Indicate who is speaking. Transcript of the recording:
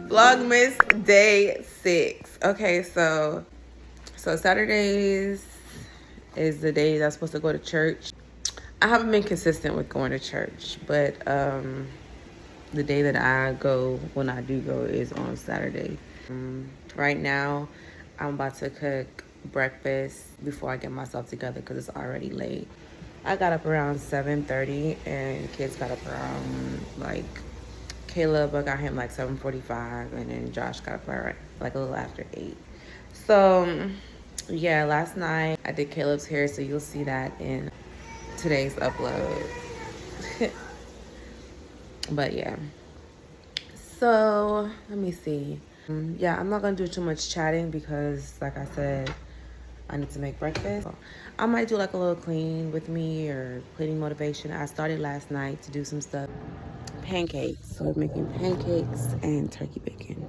Speaker 1: Vlogmas day 6. Okay, so Saturdays is the day that I'm supposed to go to church. I haven't been consistent with going to church, but the day that I go, when I do go, is on Saturday. Right now, I'm about to cook breakfast before I get myself together because it's already late. I got up around 7:30 and kids got up around like Caleb, I got him like 7:45, and then Josh got up around like a little after 8. So yeah, last night I did Caleb's hair, so you'll see that in today's upload. But yeah, so let me see. Yeah, I'm not gonna do too much chatting because like I said, I need to make breakfast. I might do like a little clean with me or cleaning motivation. I started last night to do some stuff. Pancakes. So I'm making pancakes and turkey bacon.